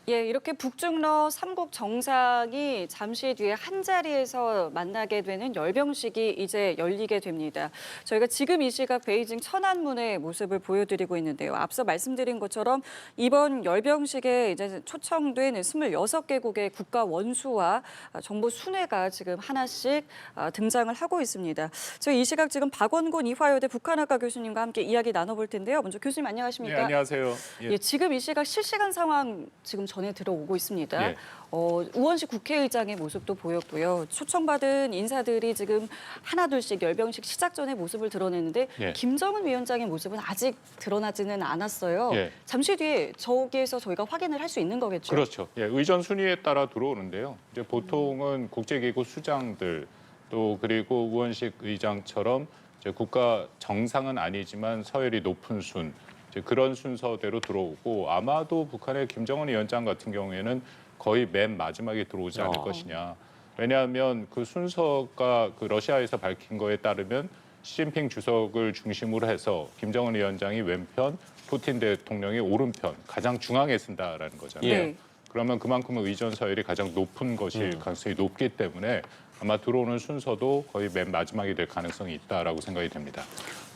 예, 이렇게 북중러 삼국 정상이 잠시 뒤에 한자리에서 만나게 되는 열병식이 이제 열리게 됩니다. 저희가 지금 이 시각 베이징 천안문의 모습을 보여드리고 있는데요. 앞서 말씀드린 것처럼 이번 열병식에 이제 초청된 26개국의 국가 원수와 정부 순회가 지금 하나씩 등장을 하고 있습니다. 저희 이 시각 지금 박원곤 이화여대 북한학과 교수님과 함께 이야기 나눠볼 텐데요. 먼저 교수님 안녕하십니까? 네, 안녕하세요. 예, 지금 이 시각 실시간 상황 지금 전해 들어오고 있습니다. 예. 우원식 국회의장의 모습도 보였고요. 초청받은 인사들이 지금 하나둘씩 열병식 시작 전의 모습을 드러내는데 예. 김정은 위원장의 모습은 아직 드러나지는 않았어요. 예. 잠시 뒤에 저기에서 저희가 확인을 할 수 있는 거겠죠? 그렇죠. 예, 의전 순위에 따라 들어오는데요. 이제 보통은 국제기구 수장들 또 그리고 우원식 의장처럼 이제 국가 정상은 아니지만 서열이 높은 순 이제 그런 순서대로 들어오고 아마도 북한의 김정은 위원장 같은 경우에는 거의 맨 마지막에 들어오지 않을 것이냐. 왜냐하면 그 순서가 그 러시아에서 밝힌 거에 따르면 시진핑 주석을 중심으로 해서 김정은 위원장이 왼편, 푸틴 대통령이 오른편, 가장 중앙에 쓴다라는 거잖아요. 네. 그러면 그만큼 의전 서열이 가장 높은 것일 가능성이 높기 때문에 아마 들어오는 순서도 거의 맨 마지막이 될 가능성이 있다라고 생각이 됩니다.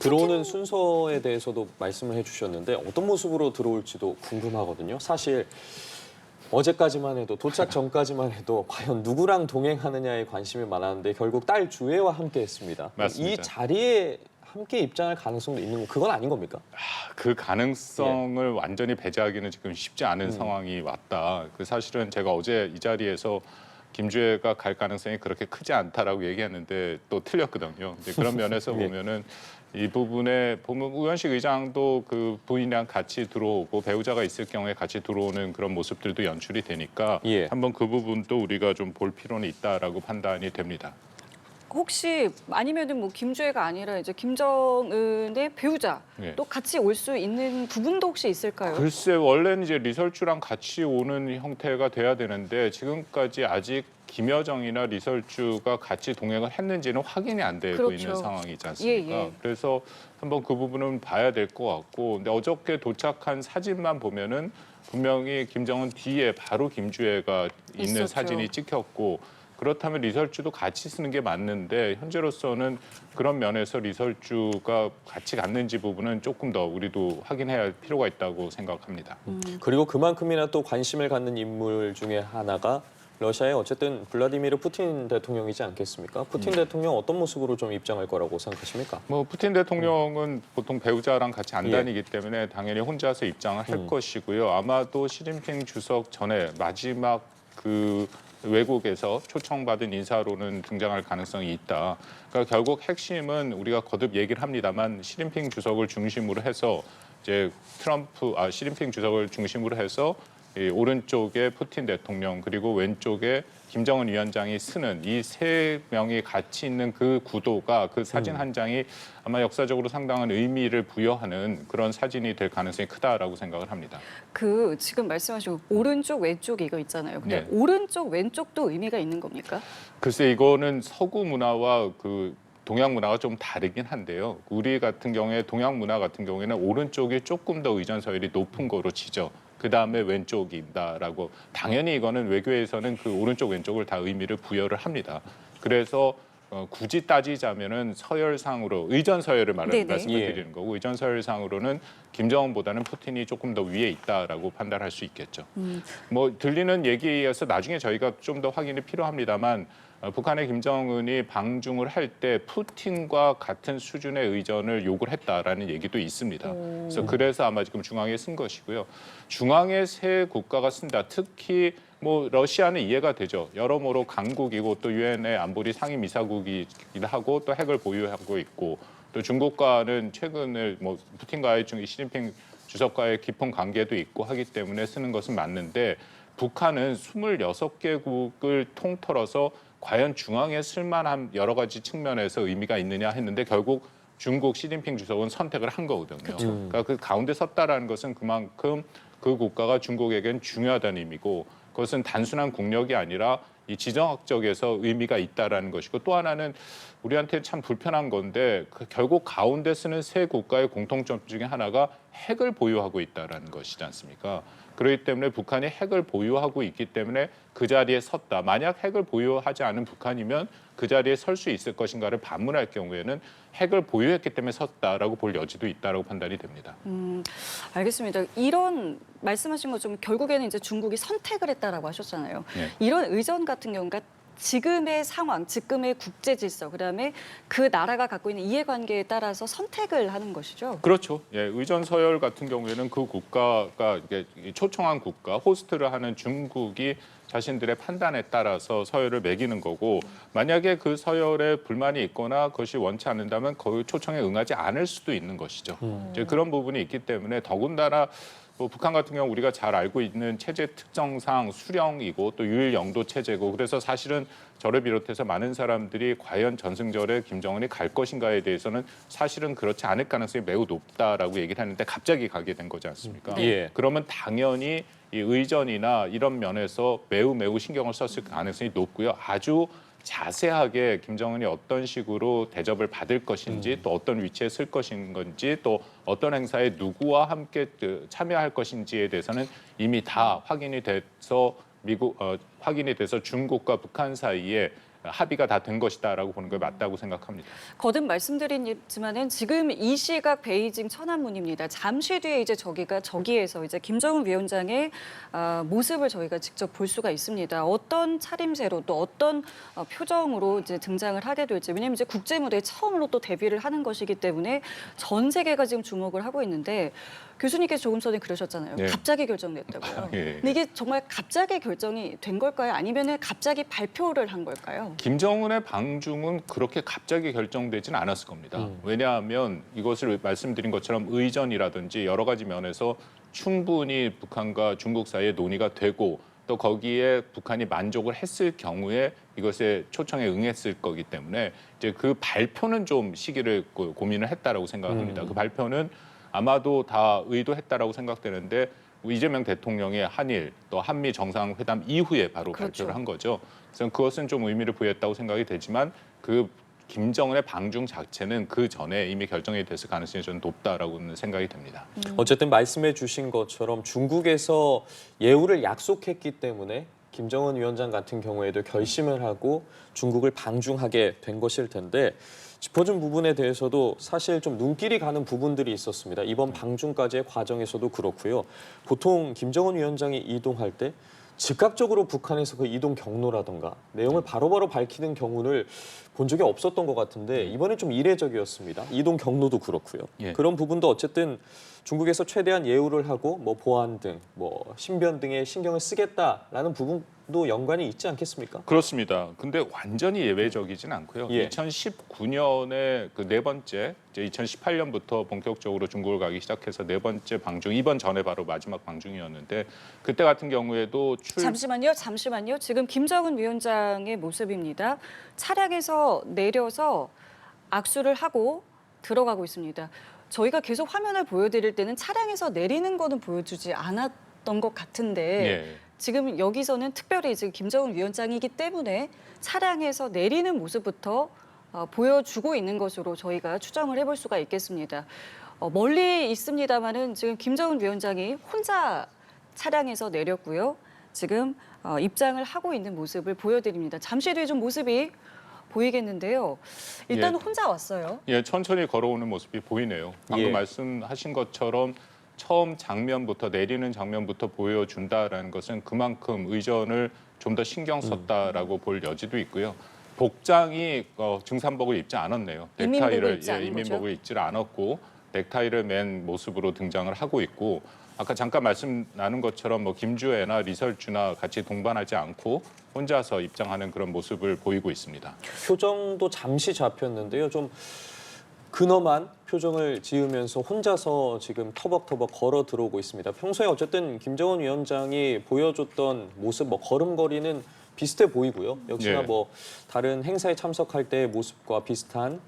들어오는 순서에 대해서도 말씀을 해주셨는데 어떤 모습으로 들어올지도 궁금하거든요. 사실 어제까지만 해도 도착 전까지만 해도 과연 누구랑 동행하느냐에 관심이 많았는데 결국 딸 주애와 함께했습니다. 맞습니다. 이 자리에 함께 입장할 가능성도 있는 그건 아닌 겁니까? 그 가능성을 완전히 배제하기는 지금 쉽지 않은 상황이 왔다. 그 사실은 제가 어제 이 자리에서 김주애가 갈 가능성이 그렇게 크지 않다라고 얘기했는데 또 틀렸거든요. 이제 그런 면에서 예. 보면은 이 부분에 보면 우현식 의장도 그 부인이랑 같이 들어오고 배우자가 있을 경우에 같이 들어오는 그런 모습들도 연출이 되니까 예. 한번 그 부분도 우리가 좀 볼 필요는 있다라고 판단이 됩니다. 혹시 아니면은 뭐 김주애가 아니라 이제 김정은의 배우자 예. 또 같이 올 수 있는 부분도 혹시 있을까요? 글쎄 원래는 이제 리설주랑 같이 오는 형태가 돼야 되는데 지금까지 아직 김여정이나 리설주가 같이 동행을 했는지는 확인이 안 되고 그렇죠. 있는 상황이지 않습니까? 예, 예. 그래서 한번 그 부분은 봐야 될 것 같고 근데 어저께 도착한 사진만 보면은 분명히 김정은 뒤에 바로 김주애가 있는 있었죠. 사진이 찍혔고 그렇다면 리설주도 같이 쓰는 게 맞는데 현재로서는 그런 면에서 리설주가 같이 갔는지 부분은 조금 더 우리도 확인해야 할 필요가 있다고 생각합니다. 그리고 그만큼이나 또 관심을 갖는 인물 중에 하나가 러시아의 어쨌든 블라디미르 푸틴 대통령이지 않겠습니까? 푸틴 대통령 어떤 모습으로 좀 입장할 거라고 생각하십니까? 뭐 푸틴 대통령은 보통 배우자랑 같이 안 예. 다니기 때문에 당연히 혼자서 입장을 할 것이고요. 아마도 시진핑 주석 전에 마지막 그 외국에서 초청받은 인사로는 등장할 가능성이 있다. 그러니까 결국 핵심은 우리가 거듭 얘기를 합니다만 시진핑 주석을 중심으로 해서 이제 시진핑 주석을 중심으로 해서 이 오른쪽에 푸틴 대통령 그리고 왼쪽에 김정은 위원장이 쓰는 이 세 명이 같이 있는 그 구도가 그 사진 한 장이 아마 역사적으로 상당한 의미를 부여하는 그런 사진이 될 가능성이 크다라고 생각을 합니다. 그 지금 말씀하신 오른쪽 왼쪽 이거 있잖아요. 근데 네. 오른쪽 왼쪽도 의미가 있는 겁니까? 글쎄 이거는 서구 문화와 그 동양 문화가 좀 다르긴 한데요. 우리 같은 경우에 동양 문화 같은 경우에는 오른쪽이 조금 더 의전 서열이 높은 거로 치죠. 그 다음에 왼쪽이다라고 당연히 이거는 외교에서는 그 오른쪽 왼쪽을 다 의미를 부여를 합니다. 그래서 굳이 따지자면은 서열상으로 의전 서열을 네네. 말씀을 드리는 거고 의전 서열상으로는 김정은보다는 푸틴이 조금 더 위에 있다라고 판단할 수 있겠죠. 뭐 들리는 얘기에서 나중에 저희가 좀 더 확인이 필요합니다만 북한의 김정은이 방중을 할 때 푸틴과 같은 수준의 의전을 요구를 했다라는 얘기도 있습니다. 그래서 아마 지금 중앙에 쓴 것이고요. 중앙에 세 국가가 쓴다. 특히 뭐 러시아는 이해가 되죠. 여러모로 강국이고 또 유엔의 안보리 상임이사국이기도 하고 또 핵을 보유하고 있고 또 중국과는 최근에 뭐 푸틴과의 시진핑 주석과의 깊은 관계도 있고 하기 때문에 쓰는 것은 맞는데 북한은 26개국을 통틀어서 과연 중앙에 쓸만한 여러 가지 측면에서 의미가 있느냐 했는데 결국 중국 시진핑 주석은 선택을 한 거거든요. 그러니까 그 가운데 섰다라는 것은 그만큼 그 국가가 중국에겐 중요하다는 의미고 그것은 단순한 국력이 아니라 이 지정학적에서 의미가 있다라는 것이고 또 하나는 우리한테 참 불편한 건데 결국 가운데 쓰는 세 국가의 공통점 중에 하나가 핵을 보유하고 있다라는 것이지 않습니까? 그렇기 때문에 북한이 핵을 보유하고 있기 때문에 그 자리에 섰다. 만약 핵을 보유하지 않은 북한이면 그 자리에 설 수 있을 것인가를 반문할 경우에는 핵을 보유했기 때문에 섰다라고 볼 여지도 있다라고 판단이 됩니다. 알겠습니다. 이런 말씀하신 것처럼 결국에는 이제 중국이 선택을 했다라고 하셨잖아요. 네. 이런 의전 같은 경우가 지금의 상황, 지금의 국제 질서, 그다음에 그 나라가 갖고 있는 이해관계에 따라서 선택을 하는 것이죠. 그렇죠. 예, 의전 서열 같은 경우에는 그 국가가 이게 초청한 국가, 호스트를 하는 중국이 자신들의 판단에 따라서 서열을 매기는 거고 만약에 그 서열에 불만이 있거나 그것이 원치 않는다면 그 초청에 응하지 않을 수도 있는 것이죠. 이제 그런 부분이 있기 때문에 더군다나 뭐 북한 같은 경우 우리가 잘 알고 있는 체제 특성상 수령이고 또 유일 영도 체제고 그래서 사실은 저를 비롯해서 많은 사람들이 과연 전승절에 김정은이 갈 것인가에 대해서는 사실은 그렇지 않을 가능성이 매우 높다라고 얘기를 하는데 갑자기 가게 된 거지 않습니까? 예. 그러면 당연히 이 의전이나 이런 면에서 매우 신경을 썼을 가능성이 높고요. 아주 자세하게 김정은이 어떤 식으로 대접을 받을 것인지 또 어떤 위치에 쓸 것인 건지 또 어떤 행사에 누구와 함께 참여할 것인지에 대해서는 이미 다 확인이 돼서 확인이 돼서 중국과 북한 사이에 합의가 다 된 것이다라고 보는 게 맞다고 생각합니다. 거듭 말씀드리지만은 지금 이 시각 베이징 천안문입니다. 잠시 뒤에 이제 저기에서 이제 김정은 위원장의 모습을 저희가 직접 볼 수가 있습니다. 어떤 차림새로 또 어떤 표정으로 이제 등장을 하게 될지. 왜냐하면 이제 국제 무대에 처음으로 또 데뷔를 하는 것이기 때문에 전 세계가 지금 주목을 하고 있는데 교수님께서 조금 전에 그러셨잖아요. 네. 갑자기 결정됐다고요. 예. 근데 이게 정말 갑자기 결정이 된 걸까요? 아니면은 갑자기 발표를 한 걸까요? 김정은의 방중은 그렇게 갑자기 결정되진 않았을 겁니다. 왜냐하면 이것을 말씀드린 것처럼 의전이라든지 여러 가지 면에서 충분히 북한과 중국 사이에 논의가 되고 또 거기에 북한이 만족을 했을 경우에 이것에 초청에 응했을 거기 때문에 이제 그 발표는 좀 시기를 고민을 했다라고 생각합니다. 그 발표는 아마도 다 의도했다라고 생각되는데 이재명 대통령의 한일 또 한미 정상회담 이후에 바로 그렇죠. 발표를 한 거죠. 그래서 그것은 좀 의미를 부여했다고 생각이 되지만 그 김정은의 방중 자체는 그 전에 이미 결정이 됐을 가능성이 저는 높다라고는 생각이 됩니다. 어쨌든 말씀해 주신 것처럼 중국에서 예우를 약속했기 때문에 김정은 위원장 같은 경우에도 결심을 하고 중국을 방중하게 된 것일 텐데 짚어준 부분에 대해서도 사실 좀 눈길이 가는 부분들이 있었습니다. 이번 방중까지의 과정에서도 그렇고요. 보통 김정은 위원장이 이동할 때 즉각적으로 북한에서 그 이동 경로라든가 내용을 바로바로 밝히는 경우를 본 적이 없었던 것 같은데 이번에 좀 이례적이었습니다. 이동 경로도 그렇고요. 예. 그런 부분도 어쨌든 중국에서 최대한 예우를 하고 뭐 보안 등, 뭐 신변 등에 신경을 쓰겠다라는 부분도 연관이 있지 않겠습니까? 그렇습니다. 근데 완전히 예외적이진 않고요. 예. 2019년에 그 네 번째, 이제 2018년부터 본격적으로 중국을 가기 시작해서 네 번째 방중, 이번 전에 바로 마지막 방중이었는데 그때 같은 경우에도 잠시만요. 지금 김정은 위원장의 모습입니다. 차량에서 내려서 악수를 하고 들어가고 있습니다. 저희가 계속 화면을 보여드릴 때는 차량에서 내리는 거는 보여주지 않았던 것 같은데 예. 지금 여기서는 특별히 지금 김정은 위원장이기 때문에 차량에서 내리는 모습부터 보여주고 있는 것으로 저희가 추정을 해볼 수가 있겠습니다. 멀리 있습니다만은 지금 김정은 위원장이 혼자 차량에서 내렸고요. 지금 입장을 하고 있는 모습을 보여드립니다. 잠시 뒤에 좀 모습이 보이겠는데요. 일단 예. 혼자 왔어요. 예, 천천히 걸어오는 모습이 보이네요. 방금 예. 말씀하신 것처럼 처음 장면부터 내리는 장면부터 보여준다라는 것은 그만큼 의전을 좀 더 신경 썼다라고 볼 여지도 있고요. 복장이 증산복을 입지 않았네요. 이민복을 입지 않은 이민복을 거죠? 입지를 않았고 넥타이를 맨 모습으로 등장을 하고 있고 아까 잠깐 말씀 나눈 것처럼 뭐 김주애나 리설주나 같이 동반하지 않고 혼자서 입장하는 그런 모습을 보이고 있습니다. 표정도 잠시 잡혔는데요. 좀 근엄한 표정을 지으면서 혼자서 지금 터벅터벅 걸어 들어오고 있습니다. 평소에 어쨌든 김정은 위원장이 보여줬던 모습, 뭐 걸음걸이는 비슷해 보이고요. 역시나 예. 뭐 다른 행사에 참석할 때의 모습과 비슷한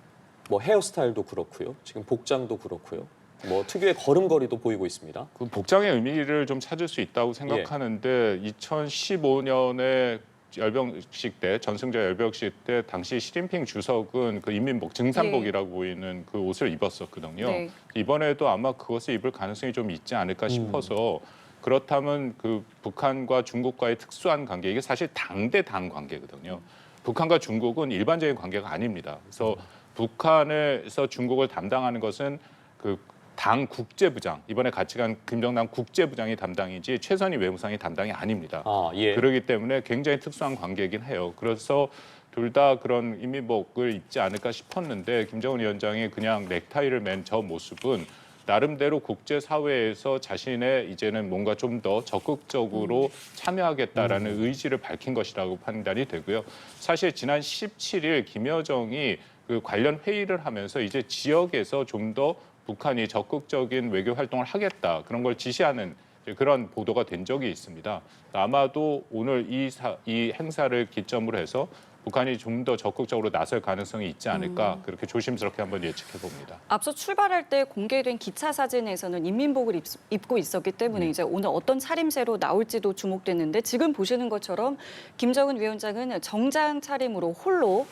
뭐 헤어스타일도 그렇고요. 지금 복장도 그렇고요. 뭐 특유의 걸음걸이도 보이고 있습니다. 그 복장의 의미를 좀 찾을 수 있다고 생각하는데 2015년에 열병식 때 전승절 열병식 때 당시 시진핑 주석은 그 인민복 증산복이라고 보이는 그 옷을 입었었거든요. 네. 이번에도 아마 그것을 입을 가능성이 좀 있지 않을까 싶어서 그렇다면 그 북한과 중국과의 특수한 관계, 이게 사실 당 대 당 관계거든요. 북한과 중국은 일반적인 관계가 아닙니다. 그래서 북한에서 중국을 담당하는 것은 그 당 국제부장, 이번에 같이 간 김정남 국제부장이 담당이지 최선희 외무상이 담당이 아닙니다. 예. 그렇기 때문에 굉장히 특수한 관계이긴 해요. 그래서 둘 다 그런 인민복을 입지 않을까 싶었는데 김정은 위원장이 그냥 넥타이를 맨 저 모습은 나름대로 국제사회에서 자신의 이제는 뭔가 좀 더 적극적으로 참여하겠다라는 의지를 밝힌 것이라고 판단이 되고요. 사실 지난 17일 김여정이 그 관련 회의를 하면서 이제 지역에서 좀 더 북한이 적극적인 외교 활동을 하겠다 그런 걸 지시하는 그런 보도가 된 적이 있습니다. 아마도 오늘 이 행사를 기점으로 해서 북한이 좀 더 적극적으로 나설 가능성이 있지 않을까 그렇게 조심스럽게 한번 예측해 봅니다. 앞서 출발할 때 공개된 기차 사진에서는 인민복을 입고 있었기 때문에 이제 오늘 어떤 차림새로 나올지도 주목됐는데 지금 보시는 것처럼 김정은 위원장은 정장 차림으로 홀로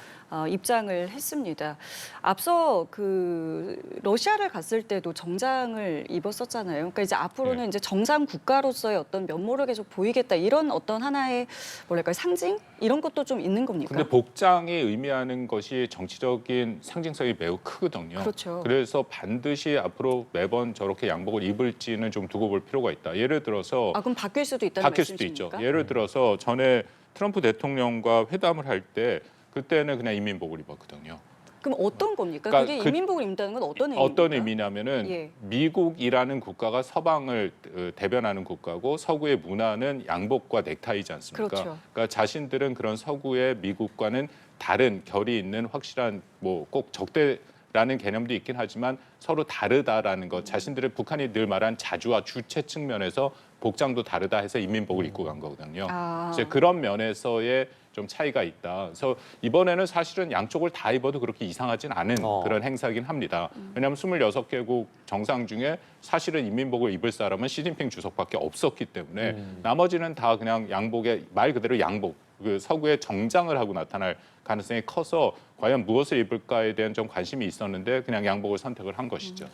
입장을 했습니다. 앞서 그 러시아를 갔을 때도 정장을 입었었잖아요. 그러니까 이제 앞으로는 이제 정상 국가로서의 어떤 면모를 계속 보이겠다 이런 어떤 하나의 뭐랄까요 상징 이런 것도 좀 있는 겁니까? 근데 복장이 의미하는 것이 정치적인 상징성이 매우 크거든요. 그렇죠. 그래서 반드시 앞으로 매번 저렇게 양복을 입을지는 좀 두고 볼 필요가 있다. 예를 들어서 그럼 바뀔 수도 있다는 바뀔 수도 말씀이십니까? 있죠. 예를 들어서 전에 트럼프 대통령과 회담을 할 때 그때는 그냥 인민복을 입었거든요. 그럼 어떤 겁니까? 그러니까 그게 그- 인민복을 입는다는 건 어떤 의미입니까? 어떤 의미냐면은 예. 미국이라는 국가가 서방을 대변하는 국가고 서구의 문화는 양복과 넥타이지 않습니까? 그렇죠. 그러니까 자신들은 그런 서구의 미국과는 다른 결이 있는 확실한 뭐 꼭 적대라는 개념도 있긴 하지만 서로 다르다라는 것. 자신들의 북한이 늘 말한 자주와 주체 측면에서 복장도 다르다 해서 인민복을 입고 간 거거든요. 이제 그런 면에서의 좀 차이가 있다. 그래서 이번에는 사실은 양쪽을 다 입어도 그렇게 이상하진 않은 그런 행사긴 합니다. 왜냐하면 26개국 정상 중에 사실은 인민복을 입을 사람은 시진핑 주석밖에 없었기 때문에 나머지는 다 그냥 양복에 말 그대로 양복, 그 서구의 정장을 하고 나타날 가능성이 커서 과연 무엇을 입을까에 대한 좀 관심이 있었는데 그냥 양복을 선택을 한 것이죠.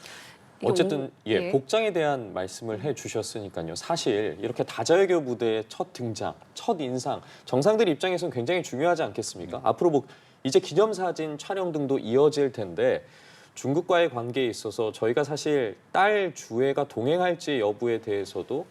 어쨌든 예. 복장에 대한 말씀을 해주셨으니까요. 사실 이렇게 다자외교 무대의 첫 등장, 첫 인상, 정상들 입장에서는 굉장히 중요하지 않겠습니까? 앞으로 뭐 이제 기념사진 촬영 등도 이어질 텐데 중국과의 관계에 있어서 저희가 사실 딸 주애가 동행할지 여부에 대해서도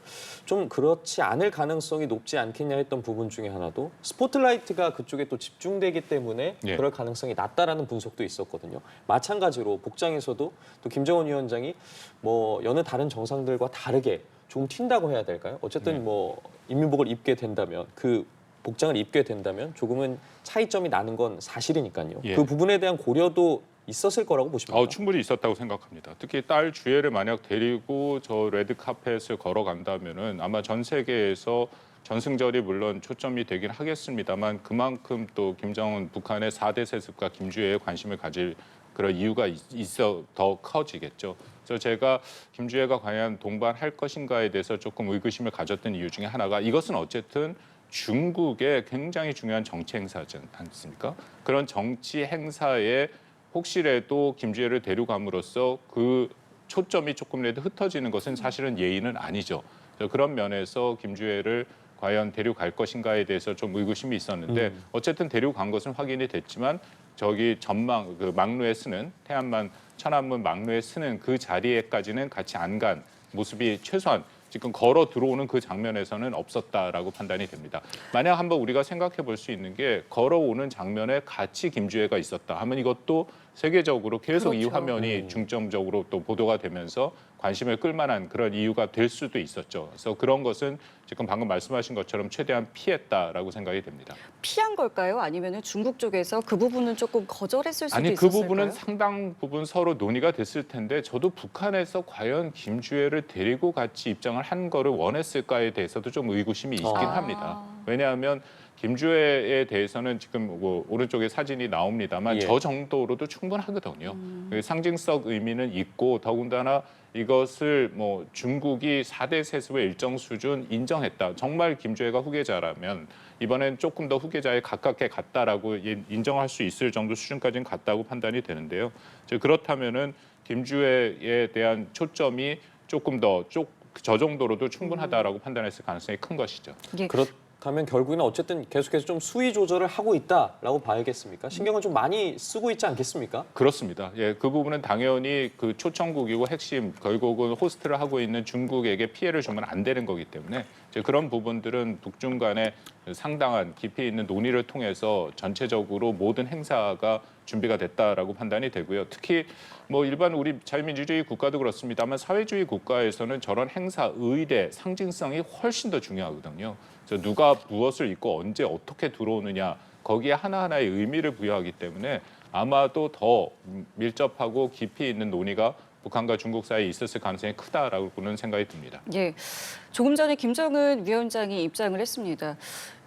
좀 그렇지 않을 가능성이 높지 않겠냐 했던 부분 중에 하나도 스포트라이트가 그쪽에 또 집중되기 때문에 예. 그럴 가능성이 낮다라는 분석도 있었거든요. 마찬가지로 복장에서도 또 김정은 위원장이 뭐 여느 다른 정상들과 다르게 좀 튄다고 해야 될까요? 어쨌든 뭐 인민복을 입게 된다면 그 복장을 입게 된다면 조금은 차이점이 나는 건 사실이니까요. 예. 그 부분에 대한 고려도 있었을 거라고 보십니까? 충분히 있었다고 생각합니다. 특히 딸 주애를 만약 데리고 저 레드 카펫을 걸어간다면은 아마 전 세계에서 전승절이 물론 초점이 되긴 하겠습니다만 그만큼 또 김정은 북한의 4대 세습과 김주애에 관심을 가질 그런 이유가 있어 더 커지겠죠. 그래서 제가 김주애가 과연 동반할 것인가에 대해서 조금 의구심을 가졌던 이유 중에 하나가 이것은 어쨌든 중국의 굉장히 중요한 정치 행사지 않습니까? 그런 정치 행사에 혹시라도 김주애를 데려감으로써 그 초점이 조금이라도 흩어지는 것은 사실은 예의는 아니죠. 그런 면에서 김주애를 과연 데려갈 것인가에 대해서 좀 의구심이 있었는데 어쨌든 데려간 것은 확인이 됐지만 저기 전망 그 막루에 쓰는 태안만 천안문 막루에 쓰는 그 자리에까지는 같이 안 간 모습이 최소한 지금 걸어 들어오는 그 장면에서는 없었다라고 판단이 됩니다. 만약 한번 우리가 생각해 볼 수 있는 게 걸어오는 장면에 같이 김주애가 있었다 하면 이것도 세계적으로 계속 이 그렇죠. 화면이 중점적으로 또 보도가 되면서 관심을 끌만한 그런 이유가 될 수도 있었죠. 그래서 그런 것은 지금 방금 말씀하신 것처럼 최대한 피했다라고 생각이 됩니다. 피한 걸까요? 아니면 중국 쪽에서 그 부분은 조금 거절했을 수도 아니 그 있었을까요? 부분은 상당 부분 서로 논의가 됐을 텐데 저도 북한에서 과연 김주애를 데리고 같이 입장을 한 거를 원했을까에 대해서도 좀 의구심이 있긴 합니다. 왜냐하면 김주애에 대해서는 지금 뭐 오른쪽에 사진이 나옵니다만 예. 저 정도로도 충분하거든요. 그 상징성 의미는 있고 더군다나 이것을 뭐 중국이 4대 세습의 일정 수준 인정했다. 정말 김주애가 후계자라면 이번엔 조금 더 후계자에 가깝게 갔다라고 인정할 수 있을 정도 수준까지는 갔다고 판단이 되는데요. 그렇다면은 김주애에 대한 초점이 조금 더 저 정도로도 충분하다라고 판단했을 가능성이 큰 것이죠. 예. 그렇다면 결국에는 어쨌든 계속해서 좀 수위 조절을 하고 있다라고 봐야겠습니까? 신경을 좀 많이 쓰고 있지 않겠습니까? 그렇습니다. 예, 그 부분은 당연히 그 초청국이고 핵심 결국은 호스트를 하고 있는 중국에게 피해를 주면 안 되는 거기 때문에 이제 그런 부분들은 북중 간에 상당한 깊이 있는 논의를 통해서 전체적으로 모든 행사가 준비가 됐다라고 판단이 되고요. 특히 뭐 일반 우리 자유민주주의 국가도 그렇습니다만 사회주의 국가에서는 저런 행사, 의례, 상징성이 훨씬 더 중요하거든요. 그래서 누가 무엇을 입고 언제 어떻게 들어오느냐 거기에 하나하나의 의미를 부여하기 때문에 아마도 더 밀접하고 깊이 있는 논의가 북한과 중국 사이에 있었을 가능성이 크다라고는 생각이 듭니다. 예, 조금 전에 김정은 위원장이 입장을 했습니다.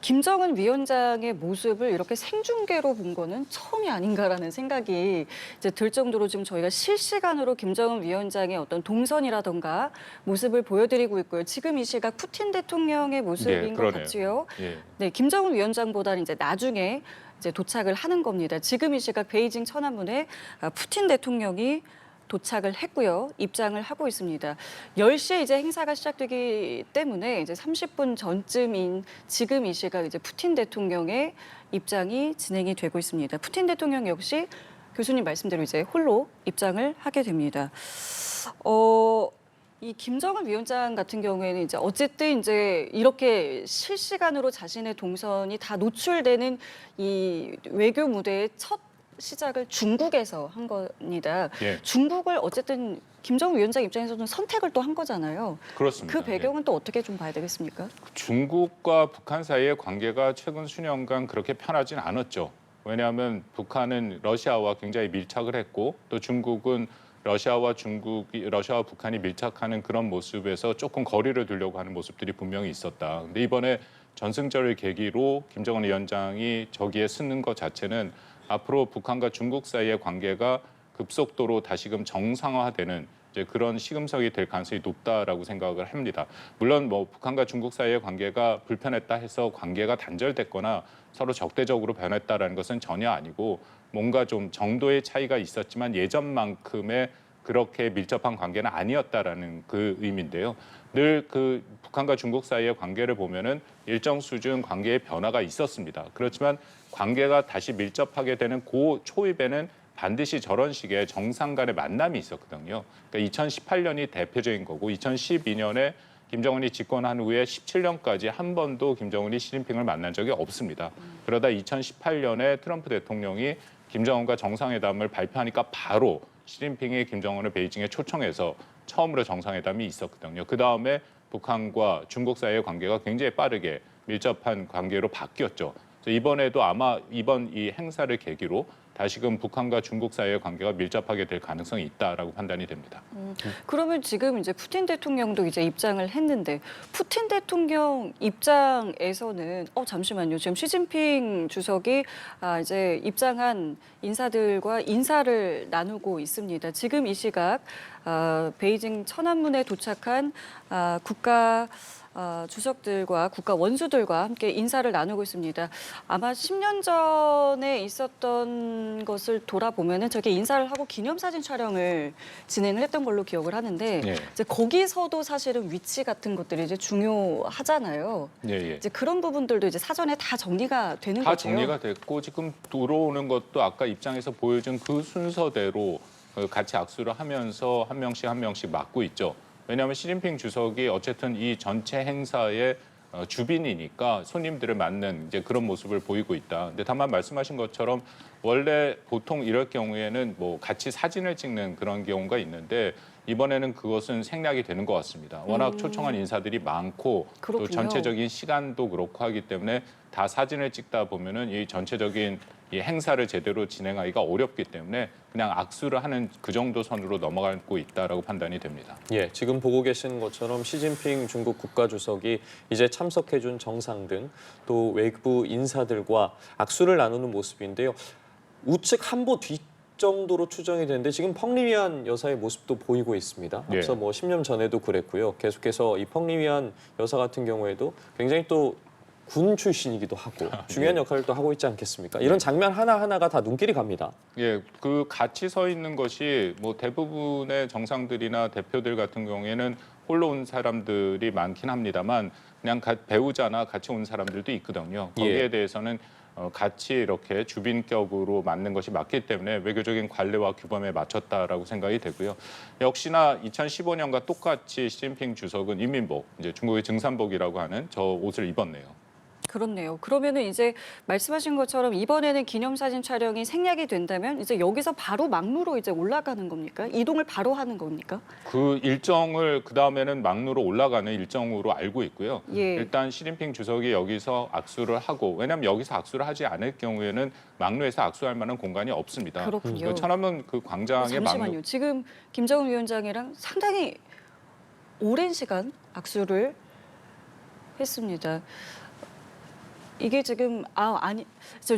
김정은 위원장의 모습을 이렇게 생중계로 본 거는 처음이 아닌가라는 생각이 이제 들 정도로 지금 저희가 실시간으로 김정은 위원장의 어떤 동선이라던가 모습을 보여드리고 있고요. 지금 이 시각 푸틴 대통령의 모습인 네, 것 그러네요. 같지요. 예. 네, 김정은 위원장보다는 이제 나중에 이제 도착을 하는 겁니다. 지금 이 시각 베이징 천안문에 푸틴 대통령이 도착을 했고요. 입장을 하고 있습니다. 10시에 이제 행사가 시작되기 때문에 이제 30분 전쯤인 지금 이 시각 이제 푸틴 대통령의 입장이 진행이 되고 있습니다. 푸틴 대통령 역시 교수님 말씀대로 이제 홀로 입장을 하게 됩니다. 이 김정은 위원장 같은 경우에는 이제 어쨌든 이제 이렇게 실시간으로 자신의 동선이 다 노출되는 이 외교 무대의 첫 시작을 중국에서 한 겁니다. 예. 중국을 어쨌든 김정은 위원장 입장에서는 선택을 또 한 거잖아요. 그렇습니다. 그 배경은 또 어떻게 좀 봐야 되겠습니까? 중국과 북한 사이의 관계가 최근 수년간 그렇게 편하진 않았죠. 왜냐하면 북한은 러시아와 굉장히 밀착을 했고 또 중국은 러시아와 북한이 밀착하는 그런 모습에서 조금 거리를 두려고 하는 모습들이 분명히 있었다. 근데 이번에 전승절을 계기로 김정은 위원장이 저기에 쓰는 것 자체는 앞으로 북한과 중국 사이의 관계가 급속도로 다시금 정상화되는 이제 그런 시금석이 될 가능성이 높다라고 생각을 합니다. 물론 뭐 북한과 중국 사이의 관계가 불편했다 해서 관계가 단절됐거나 서로 적대적으로 변했다라는 것은 전혀 아니고 뭔가 좀 정도의 차이가 있었지만 예전만큼의 그렇게 밀접한 관계는 아니었다라는 그 의미인데요. 늘 그 북한과 중국 사이의 관계를 보면은 일정 수준 관계의 변화가 있었습니다. 그렇지만 관계가 다시 밀접하게 되는 그 초입에는 반드시 저런 식의 정상 간의 만남이 있었거든요. 그러니까 2018년이 대표적인 거고 2012년에 김정은이 집권한 후에 17년까지 한 번도 김정은이 시진핑을 만난 적이 없습니다. 그러다 2018년에 트럼프 대통령이 김정은과 정상회담을 발표하니까 바로 시진핑이 김정은을 베이징에 초청해서 처음으로 정상회담이 있었거든요. 그다음에 북한과 중국 사이의 관계가 굉장히 빠르게 밀접한 관계로 바뀌었죠. 그래서 이번에도 아마 이번 이 행사를 계기로 다시금 북한과 중국 사이의 관계가 밀접하게 될 가능성이 있다라고 판단이 됩니다. 그러면 지금 이제 푸틴 대통령도 이제 입장을 했는데 푸틴 대통령 입장에서는 잠시만요. 지금 시진핑 주석이 이제 입장한 인사들과 인사를 나누고 있습니다. 지금 이 시각 베이징 천안문에 도착한 국가 주석들과 국가 원수들과 함께 인사를 나누고 있습니다. 아마 10년 전에 있었던 것을 돌아보면은 저게 인사를 하고 기념사진 촬영을 진행을 했던 걸로 기억을 하는데 예. 이제 거기서도 사실은 위치 같은 것들이 이제 중요하잖아요. 예. 이제 그런 부분들도 이제 사전에 다 정리가 되는 다 거죠. 정리가 됐고 지금 들어오는 것도 아까 입장에서 보여준 그 순서대로 같이 악수를 하면서 한 명씩 맡고 있죠. 왜냐하면 시진핑 주석이 어쨌든 이 전체 행사의 주빈이니까 손님들을 맞는 이제 그런 모습을 보이고 있다. 근데 다만 말씀하신 것처럼 원래 보통 이럴 경우에는 뭐 같이 사진을 찍는 그런 경우가 있는데 이번에는 그것은 생략이 되는 것 같습니다. 워낙 초청한 인사들이 많고 그렇군요. 또 전체적인 시간도 그렇고 하기 때문에 다 사진을 찍다 보면은 이 전체적인 이 행사를 제대로 진행하기가 어렵기 때문에 그냥 악수를 하는 그 정도 선으로 넘어가고 있다라고 판단이 됩니다. 예, 지금 보고 계시는 것처럼 시진핑 중국 국가주석이 이제 참석해준 정상 등 또 외부 인사들과 악수를 나누는 모습인데요. 우측 한보 뒤 정도로 추정이 되는데 지금 펑리위안 여사의 모습도 보이고 있습니다. 앞서 예. 뭐 10년 전에도 그랬고요. 계속해서 이 펑리위안 여사 같은 경우에도 굉장히 또 군 출신이기도 하고 중요한 역할을 또 하고 있지 않겠습니까? 이런 장면 하나하나가 다 눈길이 갑니다. 예, 그 같이 서 있는 것이 뭐 대부분의 정상들이나 대표들 같은 경우에는 홀로 온 사람들이 많긴 합니다만 그냥 배우자나 같이 온 사람들도 있거든요. 거기에 대해서는 같이 이렇게 주빈격으로 맞는 것이 맞기 때문에 외교적인 관례와 규범에 맞췄다라고 생각이 되고요. 역시나 2015년과 똑같이 시진핑 주석은 인민복, 이제 중국의 증산복이라고 하는 저 옷을 입었네요. 그렇네요. 그러면은 이제 말씀하신 것처럼 이번에는 기념사진 촬영이 생략이 된다면 이제 여기서 바로 막루로 이제 올라가는 겁니까? 이동을 바로 하는 겁니까? 그 일정을 그 다음에는 막루로 올라가는 일정으로 알고 있고요. 예. 일단 시진핑 주석이 여기서 악수를 하고, 왜냐하면 여기서 악수를 하지 않을 경우에는 막루에서 악수할 만한 공간이 없습니다. 그렇군요. 그 천안문 그 광장의 잠시만요. 막루. 지금 김정은 위원장이랑 상당히 오랜 시간 악수를 했습니다. 이게 지금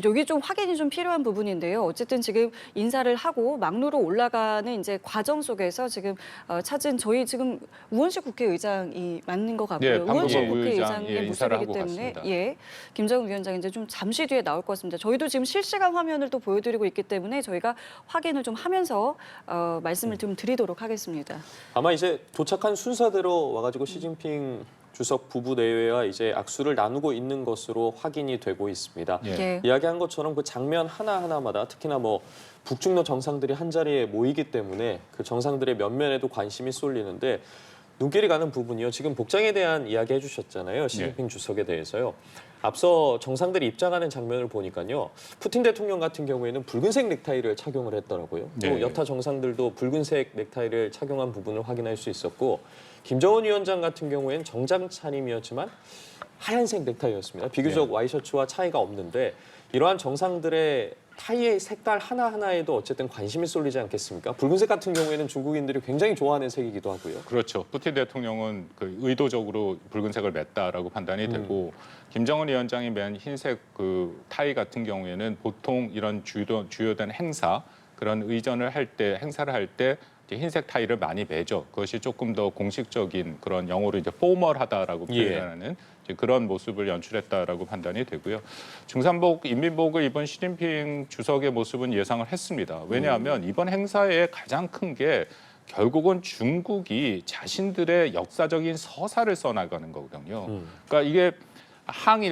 여기 좀 확인이 좀 필요한 부분인데요. 어쨌든 지금 인사를 하고 막루로 올라가는 이제 과정 속에서 지금 찾은 저희 지금 우원식 국회의장이 맞는 것 같고요. 예, 방금 우원식 의장, 국회의장의 인사를 모습이기 하고 때문에 갔습니다. 김정은 위원장 이제 좀 잠시 뒤에 나올 것 같습니다. 저희도 지금 실시간 화면을 또 보여드리고 있기 때문에 저희가 확인을 좀 하면서 말씀을 좀 드리도록 하겠습니다. 아마 이제 도착한 순서대로 와가지고 시진핑 주석 부부 내외와 이제 악수를 나누고 있는 것으로 확인이 되고 있습니다. 예. 예. 이야기한 것처럼 그 장면 하나하나마다 특히나 뭐 북중러 정상들이 한 자리에 모이기 때문에 그 정상들의 면면에도 관심이 쏠리는데 눈길이 가는 부분이요. 지금 복장에 대한 이야기 해주셨잖아요. 시진핑 주석에 대해서요. 앞서 정상들이 입장하는 장면을 보니까요. 푸틴 대통령 같은 경우에는 붉은색 넥타이를 착용을 했더라고요. 또 네. 여타 정상들도 붉은색 넥타이를 착용한 부분을 확인할 수 있었고 김정은 위원장 같은 경우에는 정장 차림이었지만 하얀색 넥타이였습니다. 비교적 와이셔츠와 차이가 없는데 이러한 정상들의 타이의 색깔 하나하나에도 어쨌든 관심이 쏠리지 않겠습니까? 붉은색 같은 경우에는 중국인들이 굉장히 좋아하는 색이기도 하고요. 그렇죠. 푸틴 대통령은 그 의도적으로 붉은색을 맸다라고 판단이 되고 김정은 위원장이 맨 흰색 그 타이 같은 경우에는 보통 이런 주요된 행사 그런 의전을 할 때 행사를 할 때 흰색 타이를 많이 매죠. 그것이 조금 더 공식적인 그런 영어로 이제 포멀하다라고 표현하는 그런 모습을 연출했다라고 판단이 되고요. 증산복, 인민복을 입은 시진핑 주석의 모습은 예상을 했습니다. 왜냐하면 이번 행사의 가장 큰 게 결국은 중국이 자신들의 역사적인 서사를 써나가는 거거든요. 그러니까 이게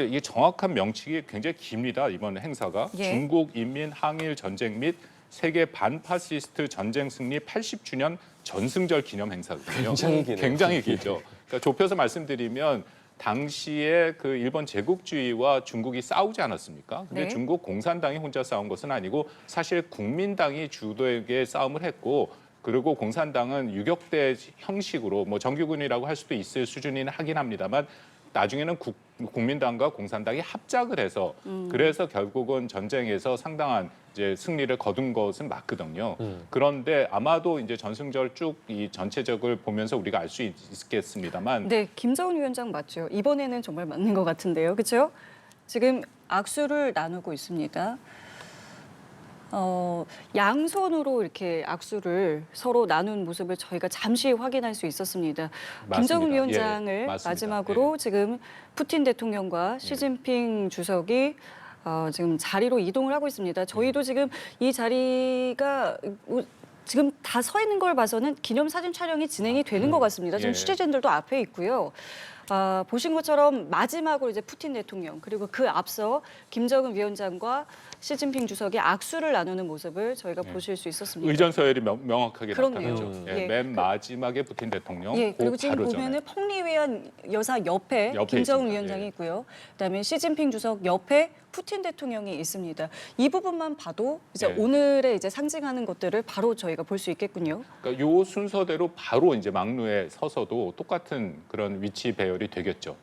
이게 정확한 명칭이 굉장히 깁니다. 이번 행사가 예. 중국 인민 항일 전쟁 및 세계 반파시스트 전쟁 승리 80주년 전승절 기념 행사거든요. 굉장히 기네요. 굉장히 길죠. 그러니까 좁혀서 말씀드리면 당시에 그 일본 제국주의와 중국이 싸우지 않았습니까? 근데 네. 중국 공산당이 혼자 싸운 것은 아니고 사실 국민당이 주도에게 싸움을 했고 그리고 공산당은 유격대 형식으로 뭐 정규군이라고 할 수도 있을 수준이긴 하긴 합니다만 나중에는 국민당과 공산당이 합작을 해서 그래서 결국은 전쟁에서 상당한 이제 승리를 거둔 것은 맞거든요. 그런데 아마도 이제 전승절 쭉 이 전체적을 보면서 우리가 알 수 있겠습니다만 네, 김정은 위원장 맞죠. 이번에는 정말 맞는 것 같은데요. 그렇죠? 지금 악수를 나누고 있습니다. 양손으로 이렇게 악수를 서로 나눈 모습을 저희가 잠시 확인할 수 있었습니다. 맞습니다. 김정은 예, 위원장을 맞습니다. 마지막으로 예. 지금 푸틴 대통령과 시진핑 주석이 지금 자리로 이동을 하고 있습니다. 저희도 지금 이 자리가 지금 다 서 있는 걸 봐서는 기념사진 촬영이 진행이 되는 것 같습니다. 지금 예. 취재진들도 앞에 있고요. 보신 것처럼 마지막으로 이제 푸틴 대통령 그리고 그 앞서 김정은 위원장과 시진핑 주석이 악수를 나누는 모습을 저희가 보실 수 있었습니다. 의전 서열이 명확하게 그렇네요. 나타나죠. 예. 맨 마지막에 푸틴 대통령, 예, 그리고 그 지금 바로 보면은 펑리위안 여사 옆에 옆에 김정은 있습니다. 위원장이 예. 있고요. 그다음에 시진핑 주석 옆에 푸틴 대통령이 있습니다. 이 부분만 봐도 이제 예. 오늘의 이제 상징하는 것들을 바로 저희가 볼 수 있겠군요. 그러니까 요 순서대로 바로 이제 막루에 서서도 똑같은 그런 위치 배열이 되겠죠.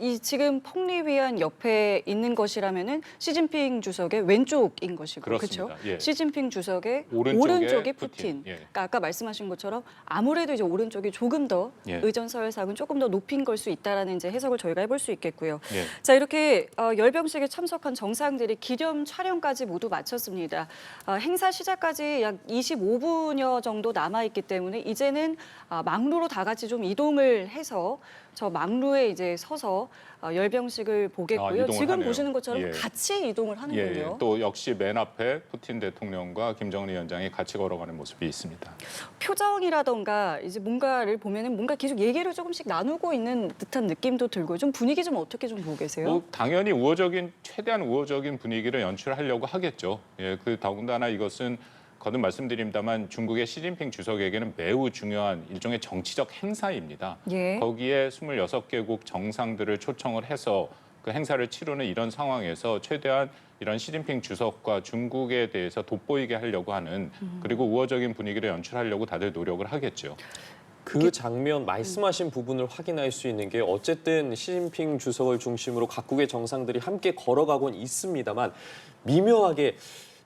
이 지금 펑리위안 옆에 있는 것이라면은 시진핑 주석의 왼쪽인 것이고 그렇습니다. 그렇죠? 예. 시진핑 주석의 오른쪽에 오른쪽이 푸틴. 푸틴. 예. 그러니까 아까 말씀하신 것처럼 아무래도 이제 오른쪽이 조금 더 예. 의전 서열상은 조금 더 높인 걸 수 있다라는 이제 해석을 저희가 해볼 수 있겠고요. 예. 자 이렇게 열병식에 참석한 정상들이 기념 촬영까지 모두 마쳤습니다. 행사 시작까지 약 25분여 정도 남아 있기 때문에 이제는 막루로 다 같이 좀 이동을 해서 저 막루에 이제 서서 열병식을 보겠고요. 이동을 지금 하네요. 보시는 것처럼 예. 같이 이동을 하는군요. 예, 또 역시 맨 앞에 푸틴 대통령과 김정은 위원장이 같이 걸어가는 모습이 있습니다. 표정이라던가 이제 뭔가를 보면은 뭔가 계속 얘기를 조금씩 나누고 있는 듯한 느낌도 들고 좀 분위기 좀 어떻게 좀 보고 계세요? 뭐 당연히 최대한 우호적인 분위기를 연출하려고 하겠죠. 예, 그 더군다나 이것은 거듭 말씀드립니다만 중국의 시진핑 주석에게는 매우 중요한 일종의 정치적 행사입니다. 예. 거기에 26개국 정상들을 초청을 해서 그 행사를 치르는 이런 상황에서 최대한 이런 시진핑 주석과 중국에 대해서 돋보이게 하려고 하는 그리고 우호적인 분위기를 연출하려고 다들 노력을 하겠죠. 그 장면 말씀하신 부분을 확인할 수 있는 게 어쨌든 시진핑 주석을 중심으로 각국의 정상들이 함께 걸어가곤 있습니다만 미묘하게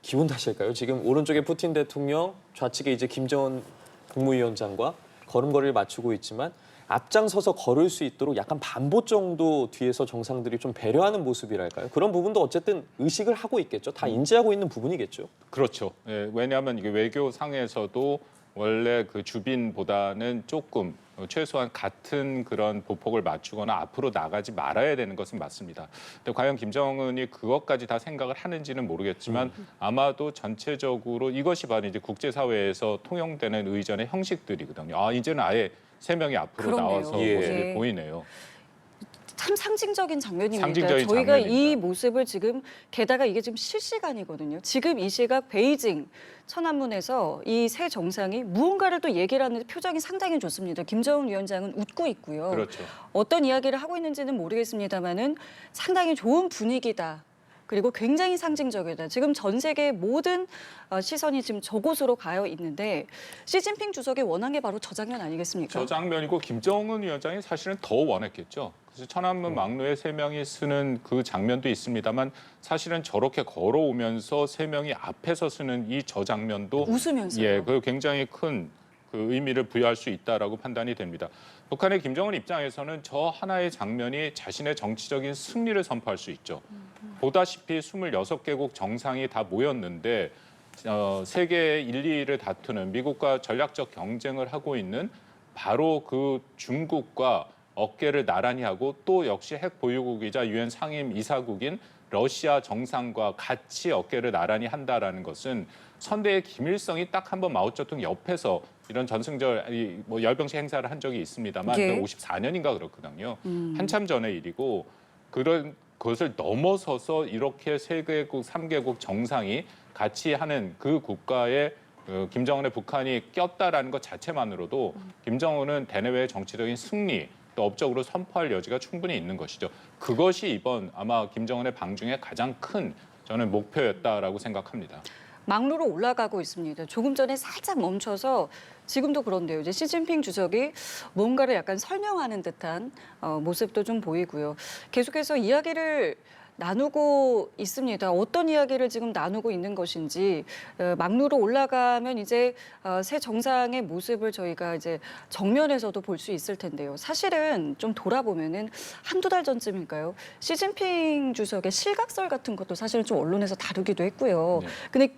기분 탓일까요? 지금 오른쪽에 푸틴 대통령, 좌측에 이제 김정은 국무위원장과 걸음걸이를 맞추고 있지만 앞장서서 걸을 수 있도록 약간 반보 정도 뒤에서 정상들이 좀 배려하는 모습이랄까요? 그런 부분도 어쨌든 의식을 하고 있겠죠. 다 인지하고 있는 부분이겠죠. 그렇죠. 예, 왜냐하면 이게 외교상에서도 원래 그 주빈보다는 조금 최소한 같은 그런 보폭을 맞추거나 앞으로 나가지 말아야 되는 것은 맞습니다. 근데 과연 김정은이 그것까지 다 생각을 하는지는 모르겠지만 아마도 전체적으로 이것이 바로 이제 국제사회에서 통용되는 의전의 형식들이거든요. 이제는 아예 3명이 앞으로 그러네요. 나와서 예. 모습이 보이네요. 참 상징적인 장면입니다. 상징적인 저희가 이 장면입니다. 모습을 지금 게다가 이게 지금 실시간이거든요. 지금 이 시각 베이징 천안문에서 이 세 정상이 무언가를 또 얘기를 하는데 표정이 상당히 좋습니다. 김정은 위원장은 웃고 있고요. 그렇죠. 어떤 이야기를 하고 있는지는 모르겠습니다만은 상당히 좋은 분위기다. 그리고 굉장히 상징적이다. 지금 전 세계 모든 시선이 지금 저곳으로 가여 있는데 시진핑 주석이 원한 게 바로 저 장면 아니겠습니까? 저 장면이고 김정은 위원장이 사실은 더 원했겠죠. 그래서 천안문 막루에 3명이 쓰는 그 장면도 있습니다만 사실은 저렇게 걸어오면서 3명이 앞에서 쓰는 이 저 장면도 웃으면서요. 예, 그 굉장히 큰 그 의미를 부여할 수 있다라고 판단이 됩니다. 북한의 김정은 입장에서는 저 하나의 장면이 자신의 정치적인 승리를 선포할 수 있죠. 보다시피 26개국 정상이 다 모였는데 세계 1, 2위를 다투는 미국과 전략적 경쟁을 하고 있는 바로 그 중국과 어깨를 나란히 하고 또 역시 핵 보유국이자 유엔 상임 이사국인 러시아 정상과 같이 어깨를 나란히 한다라는 것은 선대의 김일성이 딱 한 번 마오쩌둥 옆에서 이런 전승절 뭐 열병식 행사를 한 적이 있습니다만 예. 54년인가 그렇거든요. 한참 전의 일이고 그런 그것을 넘어서서 이렇게 3개국, 3개국 정상이 같이 하는 그 국가에 김정은의 북한이 꼈다라는 것 자체만으로도 김정은은 대내외의 정치적인 승리 또 업적으로 선포할 여지가 충분히 있는 것이죠. 그것이 이번 아마 김정은의 방중에 가장 큰 저는 목표였다라고 생각합니다. 막루로 올라가고 있습니다. 조금 전에 살짝 멈춰서 지금도 그런데요. 이제 시진핑 주석이 뭔가를 약간 설명하는 듯한 모습도 좀 보이고요. 계속해서 이야기를 나누고 있습니다. 어떤 이야기를 지금 나누고 있는 것인지 막루로 올라가면 이제 새 정상의 모습을 저희가 이제 정면에서도 볼 수 있을 텐데요. 사실은 좀 돌아보면은 한두 달 전쯤일까요? 시진핑 주석의 실각설 같은 것도 사실은 좀 언론에서 다루기도 했고요. 네. 근데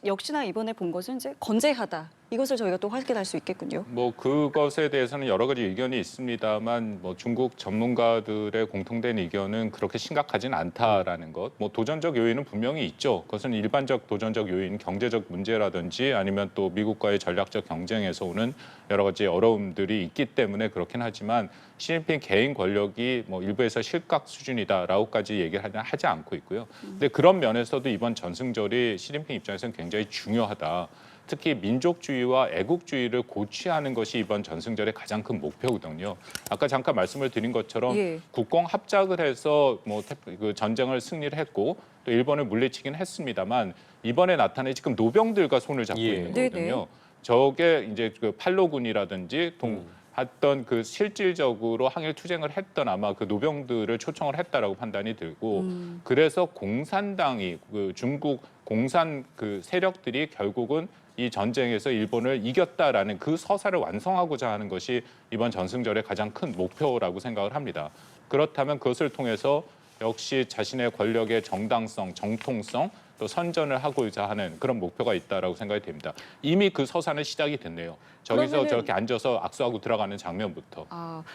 역시나 이번에 본 것은 이제 건재하다. 이것을 저희가 또 확인할 수 있겠군요. 뭐 그것에 대해서는 여러 가지 의견이 있습니다만 뭐 중국 전문가들의 공통된 의견은 그렇게 심각하진 않다라는 것. 뭐 도전적 요인은 분명히 있죠. 그것은 일반적 도전적 요인, 경제적 문제라든지 아니면 또 미국과의 전략적 경쟁에서 오는 여러 가지 어려움들이 있기 때문에 그렇긴 하지만 시진핑 개인 권력이 뭐 일부에서 실각 수준이다라고까지 얘기를 하지 않고 있고요. 근데 그런 면에서도 이번 전승절이 시진핑 입장에서는 굉장히 중요하다. 특히 민족주의와 애국주의를 고취하는 것이 이번 전승절의 가장 큰 목표거든요. 아까 잠깐 말씀을 드린 것처럼 예. 국공 합작을 해서 뭐 그 전쟁을 승리를 했고 또 일본을 물리치긴 했습니다만 이번에 나타난 지금 노병들과 손을 잡고 예. 있는 네네. 거거든요. 저게 이제 그 팔로군이라든지 했던 그 실질적으로 항일 투쟁을 했던 아마 그 노병들을 초청을 했다라고 판단이 들고 그래서 공산당이 그 중국 공산 그 세력들이 결국은 이 전쟁에서 일본을 이겼다라는 그 서사를 완성하고자 하는 것이 이번 전승절의 가장 큰 목표라고 생각을 합니다. 그렇다면 그것을 통해서 역시 자신의 권력의 정당성, 정통성 또 선전을 하고자 하는 그런 목표가 있다라고 생각이 됩니다. 이미 그 서사는 시작이 됐네요. 저기서 그러면은- 저렇게 앉아서 악수하고 들어가는 장면부터.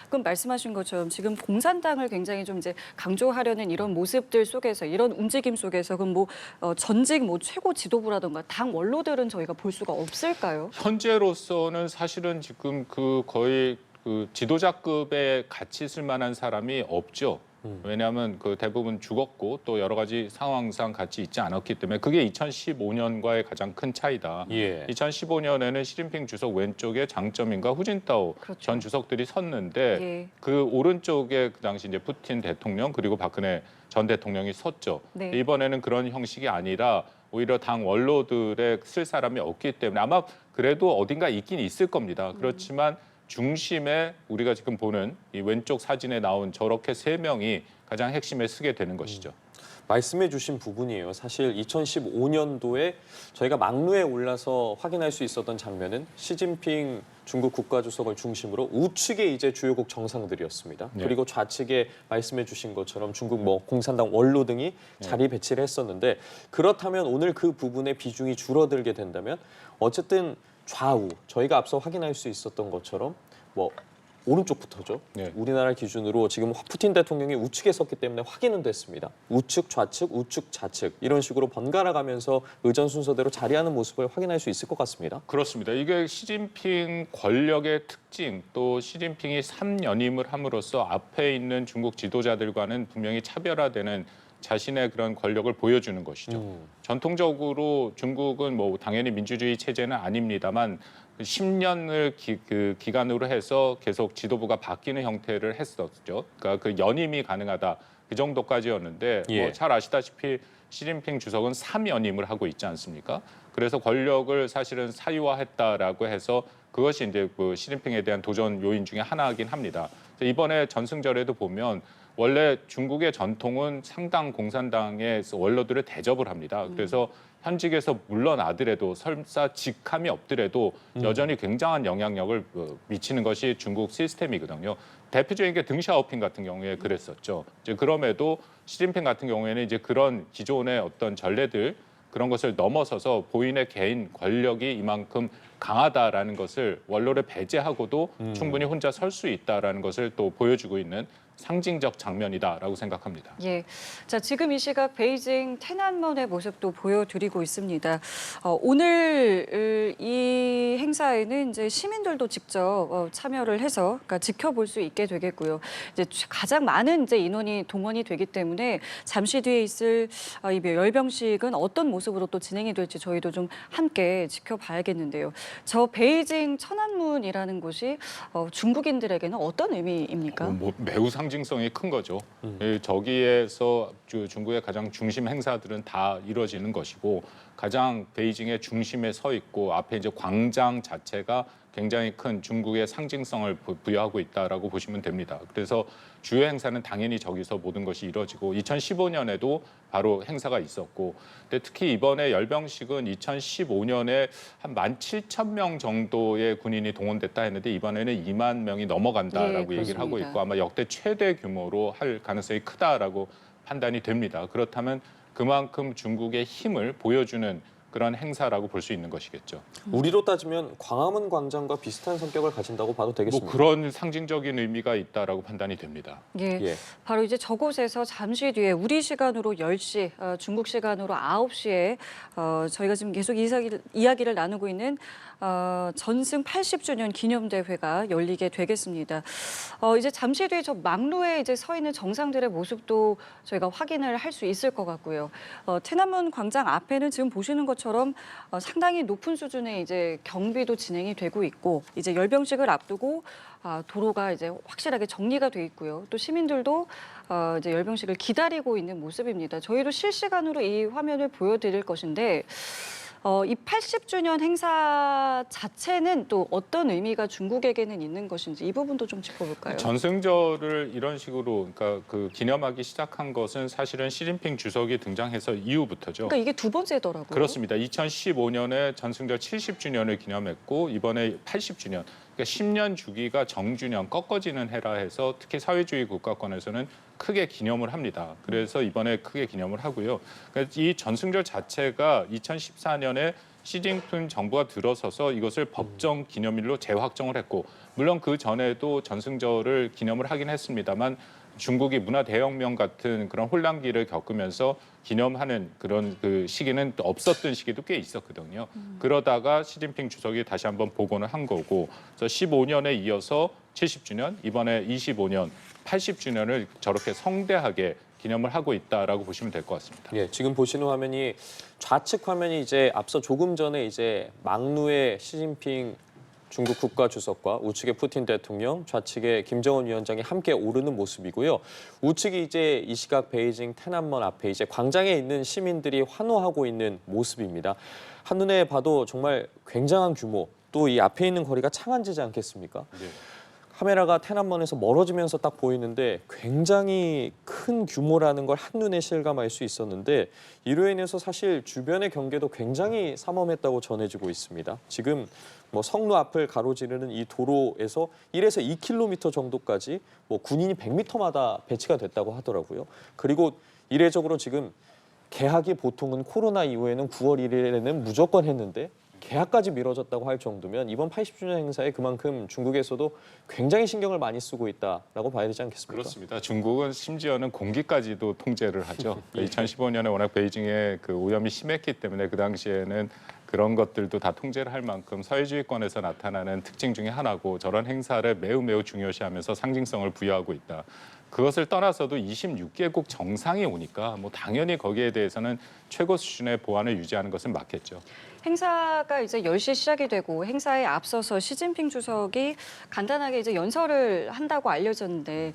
그럼 말씀하신 것처럼 지금 공산당을 굉장히 좀 이제 강조하려는 이런 모습들 속에서 이런 움직임 속에서 그럼 뭐 전직 뭐 최고 지도부라든가 당 원로들은 저희가 볼 수가 없을까요? 현재로서는 사실은 지금 그 거의 그 지도자급에 같이 있을 만한 사람이 없죠. 왜냐하면 그 대부분 죽었고 또 여러 가지 상황상 같이 있지 않았기 때문에 그게 2015년과의 가장 큰 차이다. 예. 2015년에는 시진핑 주석 왼쪽에 장점인과 후진타오 그렇죠. 전 주석들이 섰는데 예. 그 오른쪽에 그 당시 이제 푸틴 대통령 그리고 박근혜 전 대통령이 섰죠. 네. 이번에는 그런 형식이 아니라 오히려 당 원로들의 쓸 사람이 없기 때문에 아마 그래도 어딘가 있긴 있을 겁니다. 그렇지만 중심에 우리가 지금 보는 이 왼쪽 사진에 나온 저렇게 세 명이 가장 핵심에 서게 되는 것이죠. 말씀해 주신 부분이에요. 사실 2015년도에 저희가 막루에 올라서 확인할 수 있었던 장면은 시진핑 중국 국가주석을 중심으로 우측에 이제 주요국 정상들이었습니다. 네. 그리고 좌측에 말씀해 주신 것처럼 중국 뭐 공산당 원로 등이 자리 배치를 했었는데 그렇다면 오늘 그 부분의 비중이 줄어들게 된다면 어쨌든 좌우 저희가 앞서 확인할 수 있었던 것처럼 뭐 오른쪽부터죠. 네. 우리나라 기준으로 지금 푸틴 대통령이 우측에 섰기 때문에 확인은 됐습니다. 우측, 좌측, 우측, 좌측 이런 식으로 번갈아 가면서 의전 순서대로 자리하는 모습을 확인할 수 있을 것 같습니다. 그렇습니다. 이게 시진핑 권력의 특징 또 시진핑이 3연임을 함으로써 앞에 있는 중국 지도자들과는 분명히 차별화되는 자신의 그런 권력을 보여주는 것이죠. 전통적으로 중국은 뭐 당연히 민주주의 체제는 아닙니다만 10년을 기간으로 해서 계속 지도부가 바뀌는 형태를 했었죠. 그러니까 그 연임이 가능하다 그 정도까지였는데 예. 뭐 잘 아시다시피 시진핑 주석은 3연임을 하고 있지 않습니까? 그래서 권력을 사실은 사유화했다라고 해서 그것이 이제 그 시진핑에 대한 도전 요인 중에 하나이긴 합니다. 이번에 전승절에도 보면 원래 중국의 전통은 상당 공산당의 원로들을 대접을 합니다. 그래서 현직에서 물러나더라도 설사 직함이 없더라도 여전히 굉장한 영향력을 미치는 것이 중국 시스템이거든요. 대표적인 게 덩샤오핑 같은 경우에 그랬었죠. 이제 그럼에도 시진핑 같은 경우에는 이제 그런 기존의 어떤 전례들 그런 것을 넘어서서 본인의 개인 권력이 이만큼 강하다라는 것을 원로를 배제하고도 충분히 혼자 설 수 있다라는 것을 또 보여주고 있는 상징적 장면이다라고 생각합니다. 예. 자, 지금 이 시각 베이징天安門의 모습도 보여드리고 있습니다. 오늘 이 행사에는 이제 시민들도 직접 참여를 해서 그러니까 지켜볼 수 있게 되겠고요. 이제 가장 많은 이제 인원이 동원이 되기 때문에 잠시 뒤에 있을 이 열병식은 어떤 모습으로 또 진행이 될지 저희도 좀 함께 지켜봐야겠는데요. 저 베이징 천안문이라는 곳이 중국인들에게는 어떤 의미입니까? 뭐 매우 상징성이 큰 거죠. 저기에서 중국의 가장 중심 행사들은 다 이루어지는 것이고 가장 베이징의 중심에 서 있고 앞에 이제 광장 자체가 굉장히 큰 중국의 상징성을 부여하고 있다라고 보시면 됩니다. 그래서 주요 행사는 당연히 저기서 모든 것이 이루어지고 2015년에도 바로 행사가 있었고 근데 특히 이번에 열병식은 2015년에 한 17,000명 정도의 군인이 동원됐다 했는데 이번에는 2만 명이 넘어간다라고 예, 얘기를 하고 그렇습니다. 있고 아마 역대 최대 규모로 할 가능성이 크다라고 판단이 됩니다. 그렇다면 그만큼 중국의 힘을 보여주는 그런 행사라고 볼 수 있는 것이겠죠. 우리로 따지면 광화문 광장과 비슷한 성격을 가진다고 봐도 뭐 되겠습니다. 그런 상징적인 의미가 있다라고 판단이 됩니다. 예. 예. 바로 이제 저곳에서 잠시 뒤에 우리 시간으로 10시, 중국 시간으로 9시에 저희가 지금 계속 이야기를 나누고 있는 전승 80주년 기념대회가 열리게 되겠습니다. 이제 잠시 뒤에 저 막루에 이제 서 있는 정상들의 모습도 저희가 확인을 할 수 있을 것 같고요.天安문 광장 앞에는 지금 보시는 것처럼 상당히 높은 수준의 이제 경비도 진행이 되고 있고 이제 열병식을 앞두고 도로가 이제 확실하게 정리가 돼 있고요. 또 시민들도 이제 열병식을 기다리고 있는 모습입니다. 저희도 실시간으로 이 화면을 보여드릴 것인데 이 80주년 행사 자체는 또 어떤 의미가 중국에게는 있는 것인지 이 부분도 좀 짚어볼까요? 전승절을 이런 식으로 그러니까 그 기념하기 시작한 것은 사실은 시진핑 주석이 등장해서 이후부터죠. 그러니까 이게 두 번째더라고요. 그렇습니다. 2015년에 전승절 70주년을 기념했고 이번에 80주년. 그러니까 10년 주기가 정주년 꺾어지는 해라 해서 특히 사회주의 국가권에서는 크게 기념을 합니다. 그래서 이번에 크게 기념을 하고요. 그러니까 이 전승절 자체가 2014년에 시진핑 정부가 들어서서 이것을 법정 기념일로 재확정을 했고, 물론 그 전에도 전승절을 기념을 하긴 했습니다만 중국이 문화 대혁명 같은 그런 혼란기를 겪으면서 기념하는 그런 그 시기는 또 없었던 시기도 꽤 있었거든요. 그러다가 시진핑 주석이 다시 한번 복원을 한 거고, 그래서 15년에 이어서 70주년, 이번에 25년, 80주년을 저렇게 성대하게 기념을 하고 있다라고 보시면 될 것 같습니다. 예, 지금 보시는 화면이 좌측 화면이 이제 앞서 조금 전에 이제 막루의 시진핑 중국 국가주석과 우측의 푸틴 대통령, 좌측의 김정은 위원장이 함께 오르는 모습이고요. 우측이 이제 이 시각 베이징天安문 앞에 이제 광장에 있는 시민들이 환호하고 있는 모습입니다. 한눈에 봐도 정말 굉장한 규모, 또 이 앞에 있는 거리가 창안지지 않겠습니까? 네. 카메라가天安문에서 멀어지면서 딱 보이는데 굉장히 큰 규모라는 걸 한눈에 실감할 수 있었는데, 이로 인해서 사실 주변의 경계도 굉장히 삼엄했다고 전해지고 있습니다. 지금 뭐 성루 앞을 가로지르는 이 도로에서 1에서 2km 정도까지 뭐 군인이 100m마다 배치가 됐다고 하더라고요. 그리고 이례적으로 지금 개학이 보통은 코로나 이후에는 9월 1일에는 무조건 했는데 개학까지 미뤄졌다고 할 정도면 이번 80주년 행사에 그만큼 중국에서도 굉장히 신경을 많이 쓰고 있다라고 봐야 되지 않겠습니까? 그렇습니다. 중국은 심지어는 공기까지도 통제를 하죠. 2015년에 워낙 베이징에 그 오염이 심했기 때문에 그 당시에는 그런 것들도 다 통제를 할 만큼 사회주의권에서 나타나는 특징 중에 하나고, 저런 행사를 매우 중요시하면서 상징성을 부여하고 있다. 그것을 떠나서도 26개국 정상이 오니까 뭐 당연히 거기에 대해서는 최고 수준의 보안을 유지하는 것은 맞겠죠. 행사가 이제 10시에 시작이 되고 행사에 앞서서 시진핑 주석이 간단하게 이제 연설을 한다고 알려졌는데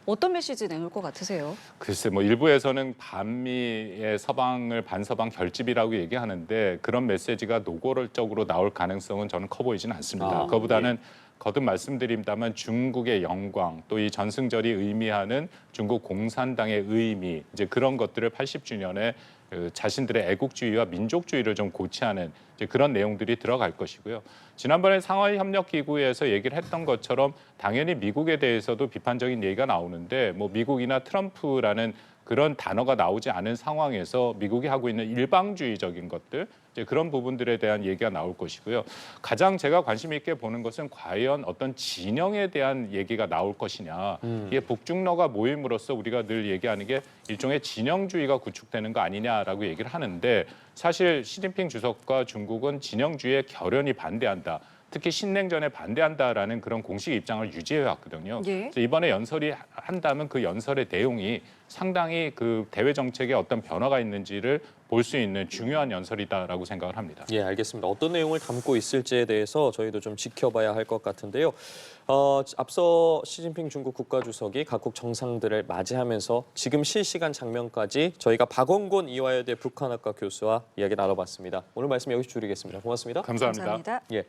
어떤 메시지 내놓을 것 같으세요? 글쎄, 뭐 일부에서는 반미의 서방을 반서방 결집이라고 얘기하는데 그런 메시지가 노골적으로 나올 가능성은 저는 커 보이지는 않습니다. 그거보다는 거듭 말씀드립니다만 중국의 영광, 또 이 전승절이 의미하는 중국 공산당의 의미, 이제 그런 것들을 80주년에 그 자신들의 애국주의와 민족주의를 좀 고취하는 이제 그런 내용들이 들어갈 것이고요. 지난번에 상하이 협력기구에서 얘기를 했던 것처럼 당연히 미국에 대해서도 비판적인 얘기가 나오는데, 뭐 미국이나 트럼프라는 그런 단어가 나오지 않은 상황에서 미국이 하고 있는 일방주의적인 것들, 이제 그런 부분들에 대한 얘기가 나올 것이고요. 가장 제가 관심 있게 보는 것은 과연 어떤 진영에 대한 얘기가 나올 것이냐. 이게 북중러가 모임으로써 우리가 늘 얘기하는 게 일종의 진영주의가 구축되는 거 아니냐라고 얘기를 하는데, 사실 시진핑 주석과 중국은 진영주의에 결연히 반대한다. 특히 신냉전에 반대한다라는 그런 공식 입장을 유지해 왔거든요. 예. 그래서 이번에 연설이 한다면 그 연설의 내용이 상당히 그 대외 정책에 어떤 변화가 있는지를 볼 수 있는 중요한 연설이다라고 생각을 합니다. 예, 알겠습니다. 어떤 내용을 담고 있을지에 대해서 저희도 좀 지켜봐야 할 것 같은데요. 앞서 시진핑 중국 국가주석이 각국 정상들을 맞이하면서 지금 실시간 장면까지 저희가 박원곤 이화여대 북한학과 교수와 이야기 나눠봤습니다. 오늘 말씀 여기서 줄이겠습니다. 고맙습니다. 감사합니다. 감사합니다. 예.